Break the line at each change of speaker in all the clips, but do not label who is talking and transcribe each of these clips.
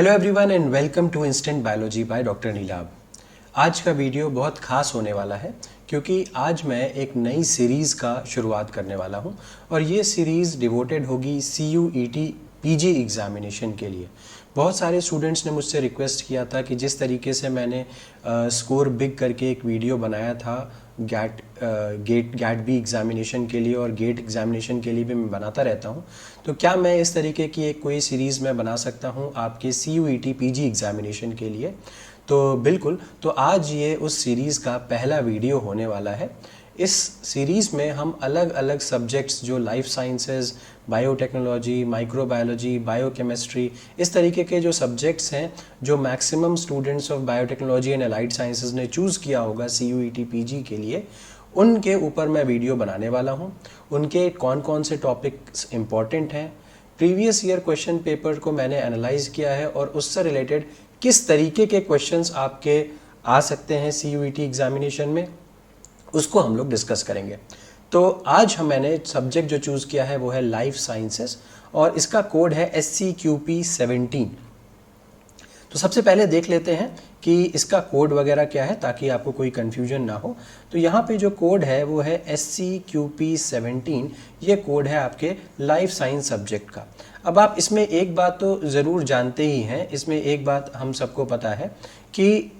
Hello everyone and welcome to Instant Biology by doctor Neelabh. आज का video बहुत खास होने वाला है क्योंकि आज मैं एक नई सीरीज़ का शुरुआत करने वाला हूं और ये सीरीज़ डिवोटेड होगी CUET PG एग्ज़ामिनेशन के लिए। बहुत सारे स्टूडेंट्स ने मुझसे रिक्वेस्ट किया था कि जिस तरीके से मैंने स्कोर बिग करके एक वीडियो बनाया था गैट बी एग्ज़ामिनेशन के लिए और गेट एग्ज़ामिनेशन के लिए भी मैं बनाता रहता हूं, तो क्या मैं इस तरीके की एक कोई सीरीज़ में बना सकता हूं आपके CUET PG एग्ज़ामिनेशन के लिए। तो बिल्कुल, तो आज ये उस सीरीज़ का पहला वीडियो होने वाला है। इस सीरीज़ में हम अलग अलग सब्जेक्ट्स जो life sciences, biotechnology, microbiology, biochemistry, इस तरीके के जो सब्जेक्ट्स हैं जो maximum students of biotechnology and allied sciences ने चूज़ किया होगा CUET PG के लिए, उनके ऊपर मैं वीडियो बनाने वाला हूं। उनके कौन कौन से टॉपिक्स इंपॉर्टेंट हैं, प्रीवियस ईयर क्वेश्चन पेपर को मैंने एनालाइज किया है और उससे रिलेटेड किस तरीके के क्वेश्चंस आपके आ सकते हैं CUET एग्जामिनेशन में, उसको हम लोग डिस्कस करेंगे। तो आज मैंने सब्जेक्ट जो चूज़ किया है वो है लाइफ साइंसेस और इसका कोड है SCQP17। तो सबसे पहले देख लेते हैं कि इसका कोड वगैरह क्या है ताकि आपको कोई कन्फ्यूजन ना हो। तो यहाँ पे जो कोड है वो है SCQP17। ये कोड है आपके लाइफ साइंस सब्जेक्ट का। अब आप इसमें एक बात तो ज़रूर जानते ही हैं, इसमें एक बात हम सबको पता है कि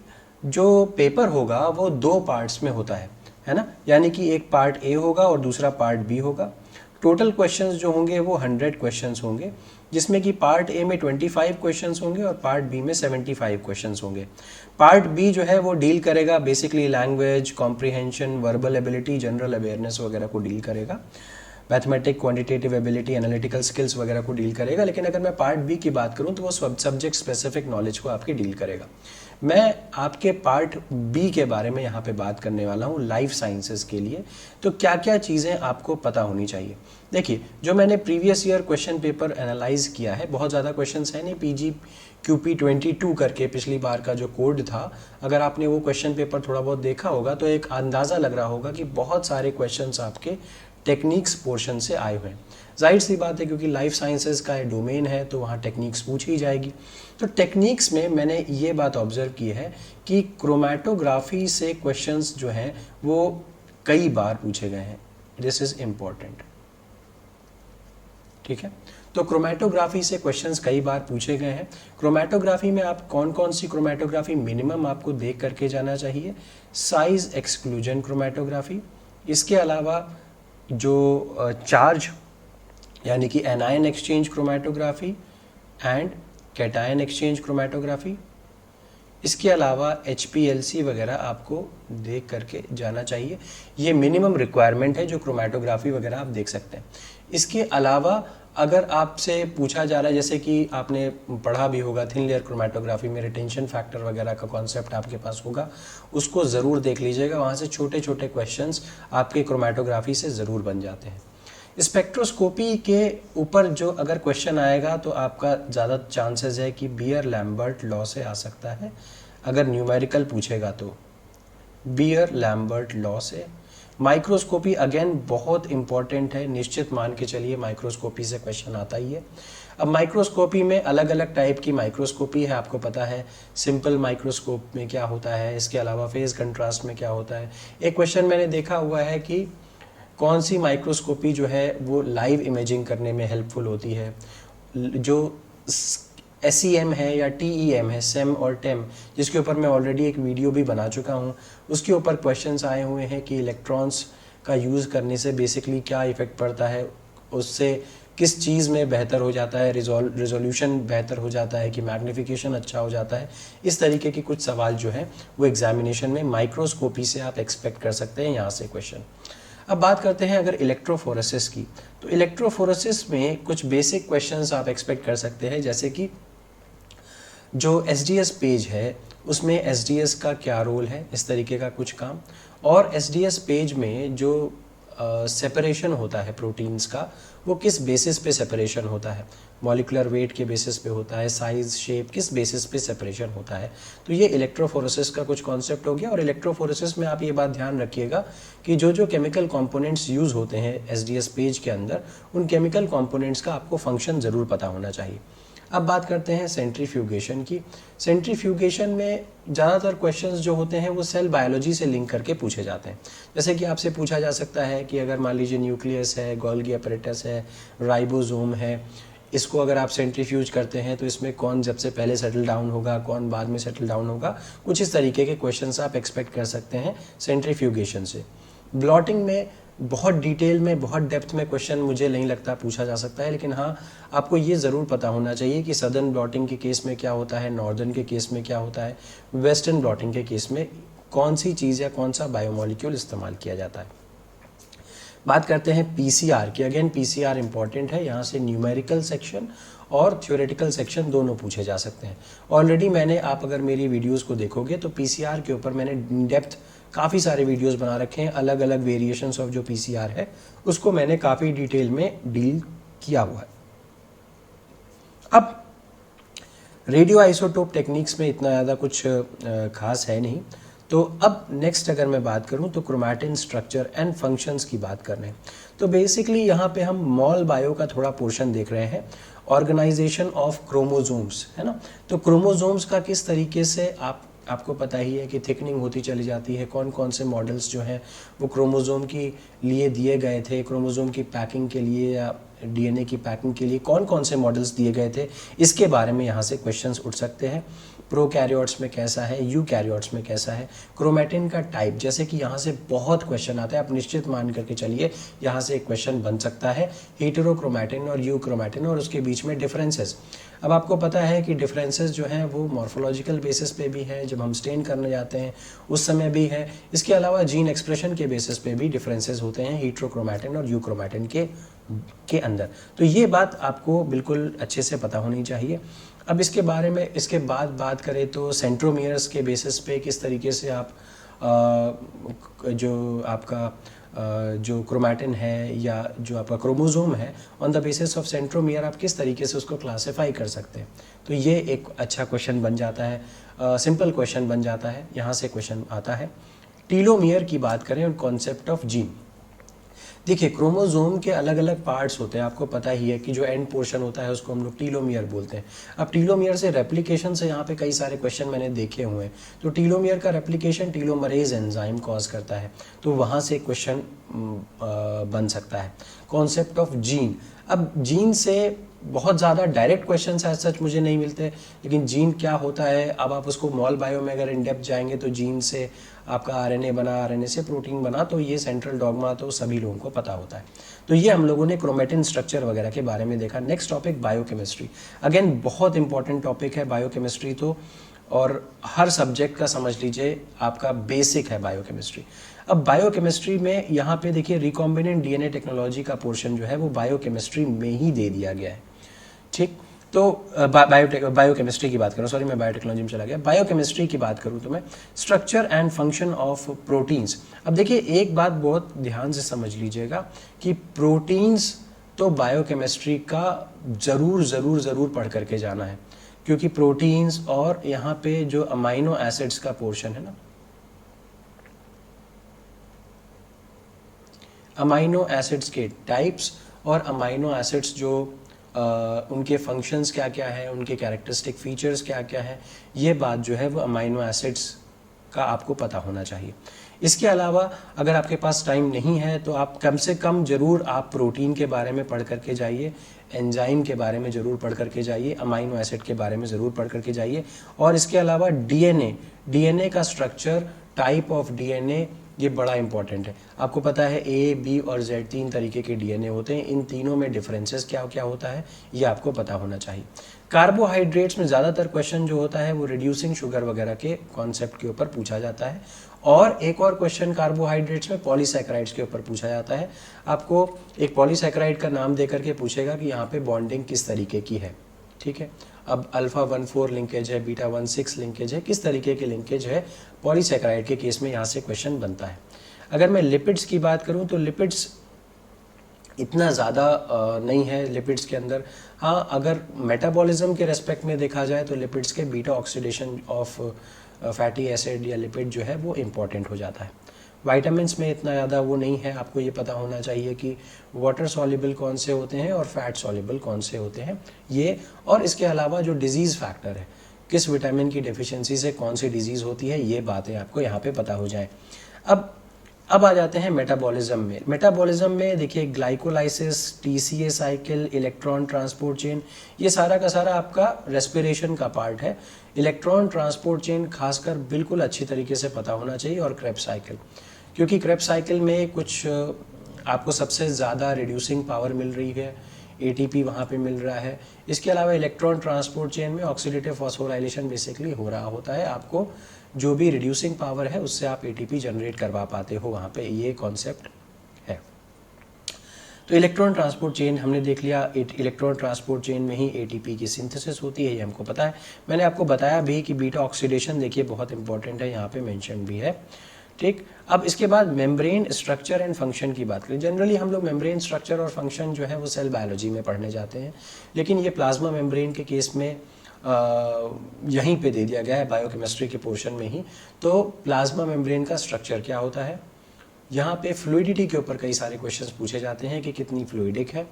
जो पेपर होगा वो दो पार्ट्स में होता है ना, यानी कि एक पार्ट A होगा और दूसरा पार्ट B होगा। टोटल क्वेश्चंस जो होंगे वो 100 क्वेश्चंस होंगे, जिसमें कि पार्ट A में 25 क्वेश्चंस होंगे और पार्ट B में 75 क्वेश्चंस होंगे। पार्ट B जो है वो डील करेगा basically language, comprehension, verbal ability, general awareness वगैरह को डील करेगा, mathematic, quantitative ability, analytical skills वगैरह को डील करेगा। लेकिन अगर मैं पार्ट B की बात करूं तो वो सब्जेक्ट स्पेसिफिक नॉलेज को आपकी डील करेगा। मैं आपके पार्ट B के बारे में यहाँ पे बात करने वाला हूँ लाइफ साइंसेस के लिए। तो क्या क्या चीज़ें आपको पता होनी चाहिए। देखिए, जो मैंने previous year question paper analyse किया है, बहुत ज़्यादा क्वेश्चंस हैं नहीं, PGQP22 करके पिछली बार का जो कोड था, अगर आपने वो क्वेश्चन पेपर थोड़ा बहुत देखा होगा तो एक अंदाज़ा लग रहा होगा कि बहुत सारे क्वेश्चंस आपके टेक्निक्स पोर्शन से आए हुए हैं। जाहिर सी बात है क्योंकि लाइफ साइंसेज का डोमेन है तो वहाँ टेक्निक्स पूछी जाएगी। तो टेक्निक्स में मैंने ये बात ऑब्जर्व की है कि क्रोमैटोग्राफी से क्वेश्चंस जो हैं वो कई बार पूछे गए हैं। दिस इज इम्पॉर्टेंट, ठीक है। तो क्रोमैटोग्राफी से क्वेश्चंस कई बार पूछे गए हैं। क्रोमैटोग्राफी में आप कौन कौन सी क्रोमैटोग्राफी मिनिमम आपको देख करके जाना चाहिए। साइज एक्सक्लूजन क्रोमैटोग्राफी, इसके अलावा जो चार्ज यानी कि anion exchange chromatography and cation exchange chromatography, इसके अलावा HPLC वगैरह आपको देख करके जाना चाहिए। ये मिनिमम रिक्वायरमेंट है जो क्रोमैटोग्राफी वगैरह आप देख सकते हैं। इसके अलावा अगर आपसे पूछा जा रहा है, जैसे कि आपने पढ़ा भी होगा थिन लेयर क्रोमैटोग्राफी में रिटेंशन फैक्टर वगैरह का कॉन्सेप्ट आपके पास होगा, उसको ज़रूर देख लीजिएगा। वहाँ से छोटे छोटे क्वेश्चंस आपके क्रोमैटोग्राफी से ज़रूर बन जाते हैं। स्पेक्ट्रोस्कोपी के ऊपर जो अगर क्वेश्चन आएगा तो आपका ज़्यादा चांसेस है कि बियर लैम्बर्ट लॉ से आ सकता है। अगर न्यूमेरिकल पूछेगा तो बियर लैम्बर्ट लॉ से। माइक्रोस्कोपी अगेन बहुत इंपॉर्टेंट है, निश्चित मान के चलिए माइक्रोस्कोपी से क्वेश्चन आता ही है। अब माइक्रोस्कोपी में अलग अलग टाइप की माइक्रोस्कोपी है, आपको पता है सिंपल माइक्रोस्कोप में क्या होता है, इसके अलावा फेज कंट्रास्ट में क्या होता है। एक क्वेश्चन मैंने देखा हुआ है कि कौन सी माइक्रोस्कोपी जो है वो लाइव इमेजिंग करने में हेल्पफुल होती है। जो SEM है या TEM है, सेम और टेम, जिसके ऊपर मैं ऑलरेडी एक वीडियो भी बना चुका हूँ, उसके ऊपर क्वेश्चंस आए हुए हैं कि इलेक्ट्रॉन्स का यूज़ करने से बेसिकली क्या इफ़ेक्ट पड़ता है, उससे किस चीज़ में बेहतर हो जाता है, रिजोल्यूशन बेहतर हो जाता है कि मैग्नीफिकेशन अच्छा हो जाता है। इस तरीके के कुछ सवाल जो है वो एग्जामिनेशन में माइक्रोस्कोपी से आप एक्सपेक्ट कर सकते हैं यहाँ से क्वेश्चन। अब बात करते हैं अगर इलेक्ट्रोफोरेसिस की, तो इलेक्ट्रोफोरेसिस में कुछ बेसिक क्वेश्चंस आप एक्सपेक्ट कर सकते हैं, जैसे कि जो SDS पेज है उसमें SDS का क्या रोल है, इस तरीके का कुछ काम। और SDS पेज में जो सेपरेशन होता है प्रोटीन्स का, वो किस बेसिस पे सेपरेशन होता है, मॉलिक्यूलर वेट के बेसिस पे होता है, साइज शेप किस बेसिस पे सेपरेशन होता है। तो ये इलेक्ट्रोफोरेसिस का कुछ कॉन्सेप्ट हो गया। और इलेक्ट्रोफोरेसिस में आप ये बात ध्यान रखिएगा कि जो जो केमिकल कंपोनेंट्स यूज़ होते हैं SDS पेज के अंदर, उन केमिकल कंपोनेंट्स का आपको फंक्शन ज़रूर पता होना चाहिए। अब बात करते हैं सेंट्रीफ्यूगेशन की। सेंट्रीफ्यूगेशन में ज़्यादातर क्वेश्चंस जो होते हैं वो सेल बायोलॉजी से लिंक करके पूछे जाते हैं। जैसे कि आपसे पूछा जा सकता है कि अगर मान लीजिए न्यूक्लियस है, गोल्गी अपैरेटस है, राइबोसोम है, इसको अगर आप सेंट्रीफ्यूज करते हैं तो इसमें कौन सबसे पहले सेटल डाउन होगा, कौन बाद में सेटल डाउन होगा, कुछ इस तरीके के क्वेश्चंस आप एक्सपेक्ट कर सकते हैं सेंट्रीफ्यूगेशन से। ब्लॉटिंग में बहुत डिटेल में, बहुत डेप्थ में क्वेश्चन मुझे नहीं लगता पूछा जा सकता है, लेकिन हाँ आपको ये ज़रूर पता होना चाहिए कि सदर्न ब्लॉटिंग के केस में क्या होता है, नॉर्दर्न के केस में क्या होता है, वेस्टर्न ब्लॉटिंग के केस में कौन सी चीज़ या कौन सा बायोमोलिक्यूल इस्तेमाल किया जाता है। बात करते हैं पीसीआर की। अगेन पीसीआर इंपॉर्टेंट है, यहाँ से न्यूमेरिकल सेक्शन और थ्योरेटिकल सेक्शन दोनों पूछे जा सकते हैं। ऑलरेडी मैंने, आप अगर मेरी वीडियोस को देखोगे तो पीसीआर के ऊपर मैंने इन डेप्थ काफ़ी सारे वीडियोस बना रखे हैं, अलग अलग वेरिएशंस ऑफ जो पीसीआर है उसको मैंने काफ़ी डिटेल में डील किया हुआ है। अब रेडियो आइसोटोप टेक्निक्स में इतना ज़्यादा कुछ खास है नहीं। तो अब नेक्स्ट अगर मैं बात करूं तो क्रोमैटिन स्ट्रक्चर एंड फंक्शंस की बात कर रहे हैं। तो बेसिकली यहाँ पे हम मॉल बायो का थोड़ा पोर्शन देख रहे हैं, ऑर्गेनाइजेशन ऑफ क्रोमोसोम्स, है ना। तो क्रोमोसोम्स का किस तरीके से आपको पता ही है कि थिकनिंग होती चली जाती है, कौन कौन से मॉडल्स जो हैं वो क्रोमोसोम के लिए दिए गए थे, क्रोमोसोम की पैकिंग के लिए या डीएनए की पैकिंग के लिए कौन कौन से मॉडल्स दिए गए थे, इसके बारे में यहाँ से क्वेश्चंस उठ सकते हैं। प्रोकैरियोट्स में कैसा है, यूकैरियोट्स में कैसा है, क्रोमैटिन का टाइप, जैसे कि यहाँ से बहुत क्वेश्चन आता है, आप निश्चित मान करके चलिए यहाँ से एक क्वेश्चन बन सकता है, हेटेरोक्रोमैटिन और यूक्रोमैटिन और उसके बीच में डिफरेंसेस। अब आपको पता है कि डिफरेंसेस जो हैं वो मॉर्फोलॉजिकल बेसिस पे भी हैं, जब हम स्टेन करने जाते हैं उस समय भी है, इसके अलावा जीन एक्सप्रेशन के बेसिस पे भी डिफरेंसेस होते हैं हेटेरोक्रोमैटिन और यूक्रोमैटिन के अंदर। तो ये बात आपको बिल्कुल अच्छे से पता होनी चाहिए। अब इसके बारे में इसके बाद बात करें तो सेंट्रोमियर्स के बेसिस पे किस तरीके से आप जो आपका जो क्रोमैटिन है या जो आपका क्रोमोसोम है, on the basis of centromere आप किस तरीके से उसको क्लासिफाई कर सकते हैं। तो ये एक अच्छा क्वेश्चन बन जाता है, सिंपल क्वेश्चन बन जाता है, यहाँ से क्वेश्चन आता है। टीलोमियर की बात करें और कॉन्सेप्ट ऑफ जीन। देखिए क्रोमोसोम के अलग अलग पार्ट्स होते हैं, आपको पता ही है कि जो एंड पोर्शन होता है उसको हम लोग टीलोमियर बोलते हैं। अब टीलोमियर से रेप्लिकेशन से यहाँ पे कई सारे क्वेश्चन मैंने देखे हुए हैं। तो टीलोमियर का रेप्लिकेशन टीलोमरेज एंजाइम कॉज करता है, तो वहाँ से क्वेश्चन बन सकता है। कॉन्सेप्ट ऑफ जीन, अब जीन से बहुत ज़्यादा डायरेक्ट क्वेश्चन एज सच मुझे नहीं मिलते, लेकिन जीन क्या होता है, अब आप उसको मॉल बायो में अगर इन डेप्थ जाएंगे तो जीन से आपका आरएनए बना, आरएनए से प्रोटीन बना, तो ये सेंट्रल डॉगमा तो सभी लोगों को पता होता है। तो ये हम लोगों ने क्रोमैटिन स्ट्रक्चर वगैरह के बारे में देखा। Next topic biochemistry. अगेन बहुत इंपॉर्टेंट टॉपिक है बायोकेमिस्ट्री, तो और हर सब्जेक्ट का समझ लीजिए आपका बेसिक है बायोकेमिस्ट्री। अब बायोकेमिस्ट्री में यहाँ पे देखिए रिकॉम्बिनेंट डीएनए टेक्नोलॉजी का पोर्शन जो है वो बायोकेमिस्ट्री में ही दे दिया गया है, ठीक। तो बायोकेमिस्ट्री की बात करूँ, सॉरी मैं बायोटेक्नोलॉजी में चला गया। बायोकेमिस्ट्री की बात करूँ तो मैं structure and function of proteins. अब देखिए एक बात बहुत ध्यान से समझ लीजिएगा कि प्रोटीन्स तो बायोकेमिस्ट्री का ज़रूर पढ़ करके जाना है, क्योंकि प्रोटीन्स और यहाँ पे जो अमाइनो एसिड्स का पोर्शन है ना, अमाइनो एसिड्स के टाइप्स और अमाइनो एसिड्स जो उनके फंक्शंस क्या क्या है, उनके कैरेक्टरिस्टिक फीचर्स क्या क्या है, ये बात जो है वो अमाइनो एसिड्स का आपको पता होना चाहिए। इसके अलावा अगर आपके पास टाइम नहीं है तो आप कम से कम ज़रूर आप प्रोटीन के बारे में पढ़ करके जाइए, एंजाइम के बारे में ज़रूर पढ़ करके जाइए, अमाइनो एसिड के बारे में ज़रूर पढ़ करके जाइए। और इसके अलावा डीएनए का स्ट्रक्चर, टाइप ऑफ डीएनए, ये बड़ा इंपॉर्टेंट है। आपको पता है ए, बी और जेड 3 तरीके के डीएनए होते हैं, इन तीनों में डिफरेंसेस क्या क्या होता है ये आपको पता होना चाहिए। कार्बोहाइड्रेट्स में ज़्यादातर क्वेश्चन जो होता है वो रिड्यूसिंग शुगर वगैरह के कॉन्सेप्ट के ऊपर पूछा जाता है, और एक और क्वेश्चन कार्बोहाइड्रेट्स में पॉलीसैकेराइड्स के ऊपर पूछा जाता है। आपको एक पॉलीसैकेराइड का नाम दे करके पूछेगा कि यहाँ पे बॉन्डिंग किस तरीके की है, ठीक है। अब अल्फा 1,4 लिंकेज है, बीटा 1,6 लिंकेज है, किस तरीके के लिंकेज है पॉलीसैकेराइड के केस में, यहाँ से क्वेश्चन बनता है। अगर मैं लिपिड्स की बात करूँ तो लिपिड्स इतना ज़्यादा नहीं है लिपिड्स के अंदर। हाँ, अगर मेटाबॉलिज्म के रेस्पेक्ट में देखा जाए तो लिपिड्स के beta oxidation of fatty acid या लिपिड जो है वो इम्पॉर्टेंट हो जाता है। विटामिन्स में इतना ज़्यादा वो नहीं है, आपको ये पता होना चाहिए कि वाटर सॉल्युबल कौन से होते हैं और फैट सॉल्युबल कौन से होते हैं ये, और इसके अलावा जो डिजीज़ फैक्टर है, किस विटामिन की डेफिशिएंसी से कौन सी डिजीज़ होती है, ये बातें आपको यहाँ पे पता हो जाए। अब आ जाते हैं मेटाबॉलिज्म में। मेटाबॉलिज्म में देखिए glycolysis, TCA cycle, electron transport chain, ये सारा का सारा आपका रेस्पिरेशन का पार्ट है। इलेक्ट्रॉन ट्रांसपोर्ट चेन खासकर बिल्कुल अच्छी तरीके से पता होना चाहिए, और क्रेब्स साइकिल, क्योंकि क्रेब्स साइकिल में कुछ आपको सबसे ज़्यादा रिड्यूसिंग पावर मिल रही है, एटीपी वहाँ पे मिल रहा है। इसके अलावा इलेक्ट्रॉन ट्रांसपोर्ट चेन में ऑक्सीडेटिव फॉस्फोराइलेशन बेसिकली हो रहा होता है, आपको जो भी रिड्यूसिंग पावर है उससे आप एटीपी जनरेट करवा पाते हो वहाँ पे, ये कॉन्सेप्ट है। तो इलेक्ट्रॉन ट्रांसपोर्ट चेन हमने देख लिया, इलेक्ट्रॉन ट्रांसपोर्ट चेन में ही एटीपी की सिंथेसिस होती है, ये हमको पता है। मैंने आपको बताया भी कि बीटा ऑक्सीडेशन देखिए बहुत इंपॉर्टेंट है, यहाँ पे मेंशन भी है, ठीक। अब इसके बाद मेम्ब्रेन स्ट्रक्चर एंड फंक्शन की बात करें। जनरली हम लोग मेम्ब्रेन स्ट्रक्चर और फंक्शन जो है वो सेल बायोलॉजी में पढ़ने जाते हैं, लेकिन ये प्लाज्मा मेम्ब्रेन के केस में यहीं पे दे दिया गया है बायोकेमिस्ट्री के पोर्शन में ही। तो प्लाज्मा मेम्ब्रेन का स्ट्रक्चर क्या होता है, यहाँ पे फ्लूइडिटी के ऊपर कई सारे क्वेश्चंस पूछे जाते हैं कि कितनी फ्लूइडिक है,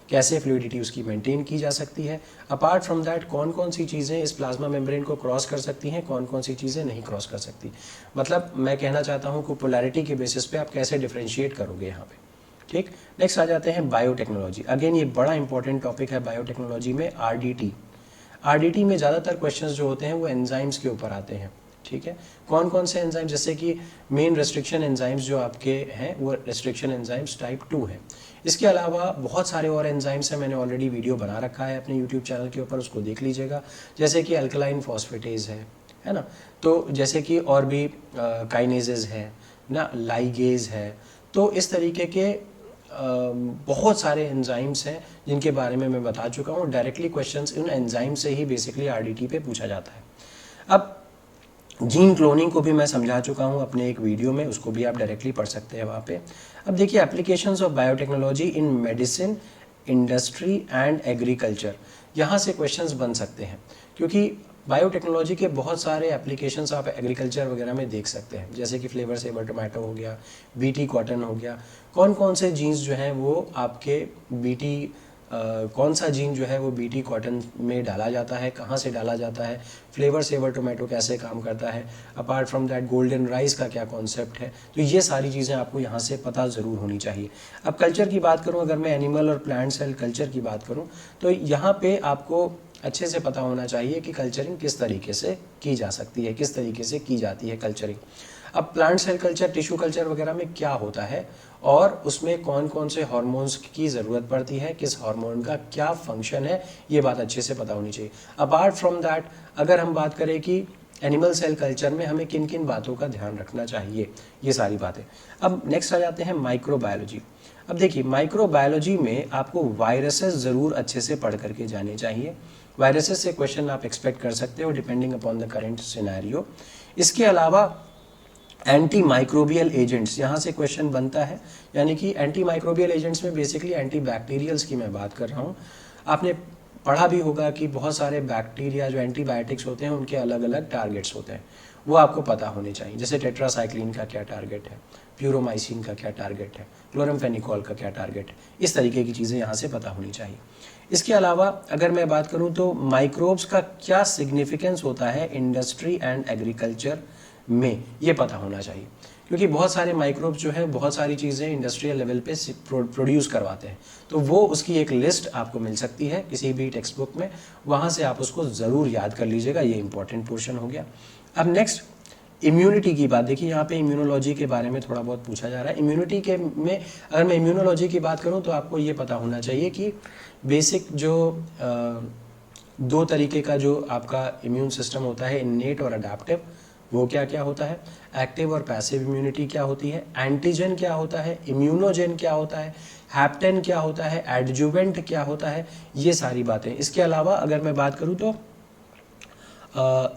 कैसे फ्लूइडिटी उसकी मेंटेन की जा सकती है। अपार्ट फ्रॉम दैट कौन कौन सी चीज़ें इस प्लाज्मा मेम्ब्रेन को क्रॉस कर सकती हैं, कौन कौन सी चीज़ें नहीं क्रॉस कर सकती। मतलब मैं कहना चाहता हूँ कि पोलैरिटी के बेसिस पे आप कैसे डिफ्रेंशिएट करोगे यहाँ पे, ठीक। नेक्स्ट आ जाते हैं बायोटेक्नोलॉजी। अगेन ये बड़ा इंपॉर्टेंट टॉपिक है बायोटेक्नोलॉजी में, आरडीटी में ज़्यादातर क्वेश्चंस जो होते हैं वो एंजाइम्स के ऊपर आते हैं, ठीक है। कौन कौन से एंजाइम, जैसे कि मेन रेस्ट्रिक्शन एंजाइम्स जो आपके हैं वो रेस्ट्रिक्शन एंजाइम्स टाइप 2 है। इसके अलावा बहुत सारे और एंजाइम्स हैं, मैंने ऑलरेडी वीडियो बना रखा है अपने यूट्यूब चैनल के ऊपर, उसको देख लीजिएगा। जैसे कि अल्कलाइन फॉस्फेटेज है ना, तो जैसे कि और भी काइनेजेज है ना, लाइगेज है। तो इस तरीके के बहुत सारे एंजाइम्स हैं जिनके बारे में मैं बता चुका हूँ। डायरेक्टली क्वेश्चंस उन एंजाइम से ही बेसिकली आरडीटी पे पूछा जाता है। अब जीन क्लोनिंग को भी मैं समझा चुका हूँ अपने एक वीडियो में, उसको भी आप डायरेक्टली पढ़ सकते हैं वहाँ पे। अब देखिए applications of biotechnology in medicine, industry and agriculture, यहाँ से क्वेश्चंस बन सकते हैं, क्योंकि बायोटेक्नोलॉजी के बहुत सारे एप्लीकेशंस आप एग्रीकल्चर वगैरह में देख सकते हैं, जैसे कि फ्लेवर सेवर टोमेटो हो गया, बीटी कॉटन हो गया। कौन कौन से जीन्स जो हैं वो आपके बीटी कौन सा जीन जो है वो बीटी कॉटन में डाला जाता है, कहाँ से डाला जाता है, फ्लेवर सेवर टोमेटो कैसे काम करता है, apart from that golden rice का क्या कॉन्सेप्ट है। तो ये सारी चीज़ें आपको यहाँ से पता ज़रूर होनी चाहिए। अब कल्चर की बात करूँ, अगर मैं एनिमल और प्लांट सेल कल्चर की बात करूँ, तो यहाँ पे आपको अच्छे से पता होना चाहिए कि कल्चरिंग किस तरीके से की जा सकती है, किस तरीके से की जाती है कल्चरिंग। अब plant cell culture, tissue culture वगैरह में क्या होता है और उसमें कौन कौन से हार्मोन्स की ज़रूरत पड़ती है, किस हार्मोन का क्या फंक्शन है, ये बात अच्छे से पता होनी चाहिए। अपार्ट फ्रॉम दैट अगर हम बात करें कि एनिमल सेल कल्चर में हमें किन किन बातों का ध्यान रखना चाहिए, ये सारी बातें। अब नेक्स्ट आ जाते हैं माइक्रोबायोलॉजी। अब देखिए माइक्रोबायोलॉजी में आपको वायरसेस ज़रूर अच्छे से पढ़ करके जाने चाहिए। वायरसेस से क्वेश्चन आप एक्सपेक्ट कर सकते हो depending upon the current scenario. इसके अलावा एंटी माइक्रोबियल एजेंट्स, यहाँ से क्वेश्चन बनता है, यानी कि एंटी माइक्रोबियल एजेंट्स में बेसिकली एंटी बैक्टीरियल्स की मैं बात कर रहा हूँ। आपने पढ़ा भी होगा कि बहुत सारे बैक्टीरिया जो एंटीबायोटिक्स होते हैं उनके अलग अलग टारगेट्स होते हैं, वो आपको पता होने चाहिए। जैसे टेट्रासाइक्लिन का क्या टारगेट है, प्यूरोमाइसिन का क्या टारगेट है, क्लोरमफेनिकॉल का क्या टारगेट है, इस तरीके की चीज़ें यहाँ से पता होनी चाहिए। इसके अलावा अगर मैं बात करूँ तो माइक्रोब्स का क्या सिग्निफिकेंस होता है इंडस्ट्री एंड एग्रीकल्चर में, ये पता होना चाहिए, क्योंकि बहुत सारे माइक्रोब्स जो है बहुत सारी चीज़ें इंडस्ट्रियल लेवल पे प्रोड्यूस करवाते हैं। तो वो उसकी एक लिस्ट आपको मिल सकती है किसी भी टेक्स्ट बुक में, वहाँ से आप उसको ज़रूर याद कर लीजिएगा, ये इंपॉर्टेंट पोर्शन हो गया। अब नेक्स्ट इम्यूनिटी की बात, देखिए यहाँ पे इम्यूनोलॉजी के बारे में थोड़ा बहुत पूछा जा रहा है। इम्यूनिटी के में अगर मैं इम्यूनोलॉजी की बात करूँ तो आपको ये पता होना चाहिए कि बेसिक जो दो तरीके का जो आपका इम्यून सिस्टम होता है, इन्नेट और अडैप्टिव, वो क्या क्या होता है, एक्टिव और पैसिव इम्यूनिटी क्या होती है, एंटीजन क्या होता है, इम्यूनोजेन क्या होता है, हैप्टेन क्या होता है, एडजुवेंट क्या होता है, ये सारी बातें। इसके अलावा अगर मैं बात करूँ तो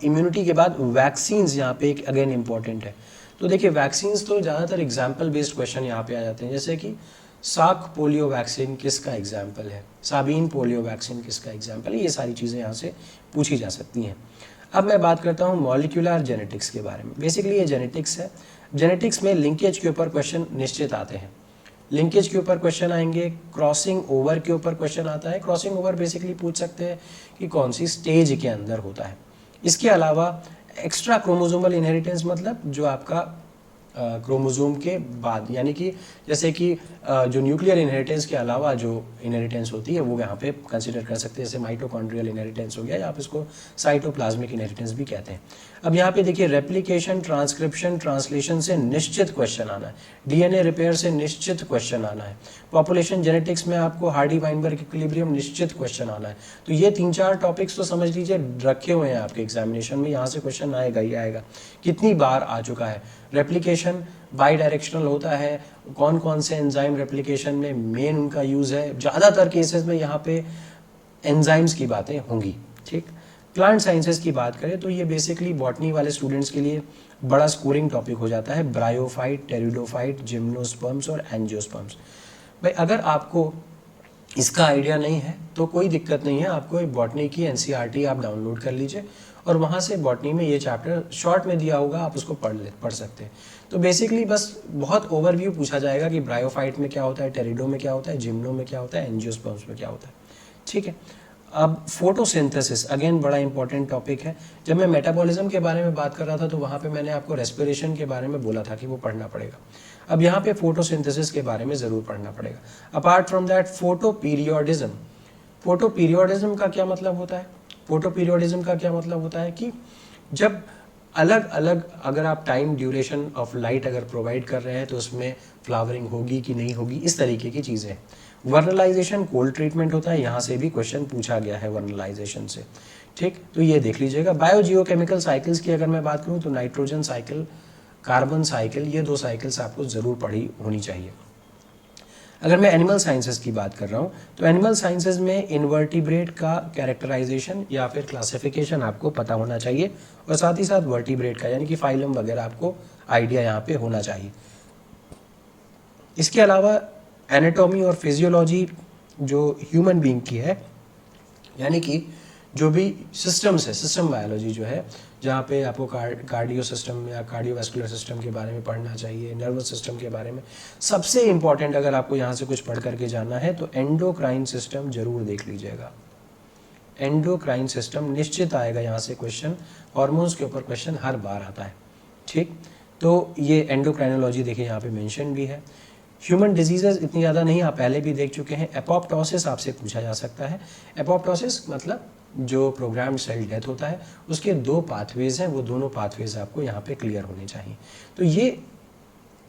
इम्यूनिटी के बाद वैक्सीन्स यहाँ पे एक अगेन इंपॉर्टेंट है। तो देखिए वैक्सीन्स तो ज़्यादातर एग्जाम्पल बेस्ड क्वेश्चन यहाँ पे आ जाते हैं, जैसे कि साक पोलियो वैक्सीन किसका एग्जाम्पल है, साबीन पोलियो वैक्सीन किसका एग्जाम्पल है, ये सारी चीज़ें यहाँ से पूछी जा सकती हैं। अब मैं बात करता हूँ मॉलिक्यूलर जेनेटिक्स के बारे में। बेसिकली ये जेनेटिक्स है, जेनेटिक्स में लिंकेज के ऊपर क्वेश्चन निश्चित आते हैं, लिंकेज के ऊपर क्वेश्चन आएंगे, क्रॉसिंग ओवर के ऊपर क्वेश्चन आता है। क्रॉसिंग ओवर बेसिकली पूछ सकते हैं कि कौन सी स्टेज के अंदर होता है। इसके अलावा एक्स्ट्रा क्रोमोसोमल इनहेरिटेंस मतलब जो आपका क्रोमोसोम के बाद, यानी कि जैसे कि जो न्यूक्लियर इनहेरिटेंस के अलावा जो इनहेरिटेंस होती है वो यहाँ पे कंसीडर कर सकते हैं, जैसे माइटोकॉन्ड्रियल इनहेरिटेंस हो गया या आप इसको साइटोप्लाज्मिक इनहेरिटेंस भी कहते हैं। अब यहाँ पे देखिए रेप्लिकेशन, ट्रांसक्रिप्शन, ट्रांसलेशन से निश्चित क्वेश्चन आना है, डीएनए रिपेयर से निश्चित क्वेश्चन आना है, पॉपुलेशन जेनेटिक्स में आपको हार्डी वाइनबर्ग इक्विलिब्रियम निश्चित क्वेश्चन आना है। तो ये 3-4 टॉपिक्स तो समझ लीजिए रखे हुए हैं आपके एग्जामिनेशन में, यहाँ से क्वेश्चन आएगा ही आएगा। कितनी बार आ चुका है रेप्लिकेशन, बाई डायरेक्शनल होता है, कौन कौन से एंजाइम रेप्लिकेशन में मेन उनका यूज है, ज़्यादातर केसेस में यहाँ पे एंजाइम्स की बातें होंगी। ठीक, प्लांट साइंसेस की बात करें तो ये बेसिकली बॉटनी वाले स्टूडेंट्स के लिए बड़ा स्कोरिंग टॉपिक हो जाता है, ब्रायोफाइट, टेरिडोफाइट, जिम्नोस्पर्म्स और एंजियोस्पर्म्स। भाई अगर आपको इसका आइडिया नहीं है तो कोई दिक्कत नहीं है, आपको एक बॉटनी की एनसीईआरटी आप डाउनलोड कर लीजिए और वहाँ से बॉटनी में ये चैप्टर शॉर्ट में दिया होगा, आप उसको पढ़ सकते हैं। तो बेसिकली बस बहुत ओवरव्यू पूछा जाएगा कि ब्रायोफाइट में क्या होता है, टेरिडो में क्या होता है, जिम्नो में क्या होता है, एंजियोस्पर्म्स में क्या होता है। ठीक है, अब फोटोसिंथेसिस अगेन बड़ा इंपॉर्टेंट टॉपिक है। जब मैं मेटाबॉलिज्म के बारे में बात कर रहा था तो वहाँ पे मैंने आपको रेस्पिरेशन के बारे में बोला था कि वो पढ़ना पड़ेगा। अब यहाँ पे फोटोसिंथेसिस के बारे में ज़रूर पढ़ना पड़ेगा। Apart from that photoperiodism, photoperiodism का क्या मतलब होता है? फोटोपीरियोडिज्म का क्या मतलब होता है कि जब अलग अलग अगर आप टाइम ड्यूरेशन ऑफ लाइट अगर प्रोवाइड कर रहे हैं तो उसमें फ्लावरिंग होगी कि नहीं होगी, इस तरीके की चीज़ें। वर्नलाइजेशन कोल्ड ट्रीटमेंट होता है, यहाँ से भी क्वेश्चन पूछा गया है वर्नलाइजेशन से। ठीक, तो ये देख लीजिएगा। बायोजियोकेमिकल साइकिल्स की अगर मैं बात करूँ तो नाइट्रोजन साइकिल, कार्बन साइकिल, ये 2 साइकिल्स आपको ज़रूर पढ़ी होनी चाहिए। अगर मैं एनिमल साइंसेस की बात कर रहा हूँ तो एनिमल साइंसेस में इनवर्टिब्रेट का कैरेक्टराइजेशन या फिर क्लासिफिकेशन आपको पता होना चाहिए और साथ ही साथ वर्टिब्रेट का यानी कि फाइलम वगैरह आपको आइडिया यहाँ पे होना चाहिए। इसके अलावा एनाटॉमी और फिजियोलॉजी जो ह्यूमन बीइंग की है, यानी कि जो भी सिस्टम्स है, सिस्टम बायोलॉजी जो है, जहाँ पे आपको कार्डियो सिस्टम या कार्डियोवैस्कुलर सिस्टम के बारे में पढ़ना चाहिए, नर्वस सिस्टम के बारे में। सबसे इम्पॉर्टेंट अगर आपको यहाँ से कुछ पढ़ करके जाना है तो एंडोक्राइन सिस्टम जरूर देख लीजिएगा। एंडोक्राइन सिस्टम निश्चित आएगा यहाँ से क्वेश्चन, हार्मोन्स के ऊपर क्वेश्चन हर बार आता है। ठीक, तो ये एंडोक्राइनोलॉजी देखिए यहाँ पे मेंशन भी है। ह्यूमन डिजीजेज इतनी ज़्यादा नहीं, आप पहले भी देख चुके हैं। एपोप्टोसिस आपसे पूछा जा सकता है। एपोप्टोसिस मतलब जो प्रोग्राम सेल डेथ होता है उसके 2 पाथवेज हैं, वो दोनों पाथवेज आपको यहाँ पे क्लियर होने चाहिए। तो ये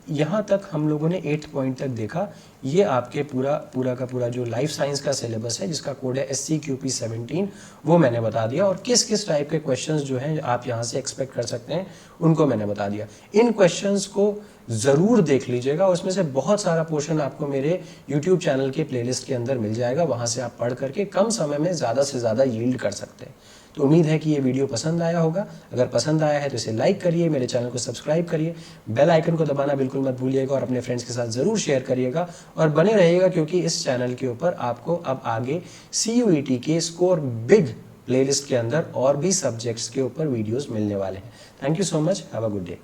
यहाँ तक हम लोगों ने 8th पॉइंट तक देखा। ये आपके पूरा का पूरा जो लाइफ साइंस का सिलेबस है जिसका कोड है SCQP17, वो मैंने बता दिया और किस किस टाइप के क्वेश्चंस जो हैं आप यहाँ से एक्सपेक्ट कर सकते हैं उनको मैंने बता दिया। इन क्वेश्चंस को ज़रूर देख लीजिएगा, उसमें से बहुत सारा पोर्शन आपको मेरे YouTube चैनल के प्लेलिस्ट के अंदर मिल जाएगा, वहाँ से आप पढ़ करके कम समय में ज़्यादा से ज़्यादा यील्ड कर सकते हैं। तो उम्मीद है कि ये वीडियो पसंद आया होगा। अगर पसंद आया है तो इसे लाइक करिए, मेरे चैनल को सब्सक्राइब करिए, बेल आइकन को दबाना बिल्कुल मत भूलिएगा और अपने फ्रेंड्स के साथ ज़रूर शेयर करिएगा और बने रहिएगा क्योंकि इस चैनल के ऊपर आपको अब आगे CUET के स्कोर बिग प्लेलिस्ट के अंदर और भी सब्जेक्ट्स के ऊपर वीडियोस मिलने वाले हैं। Thank you so much, have a good day.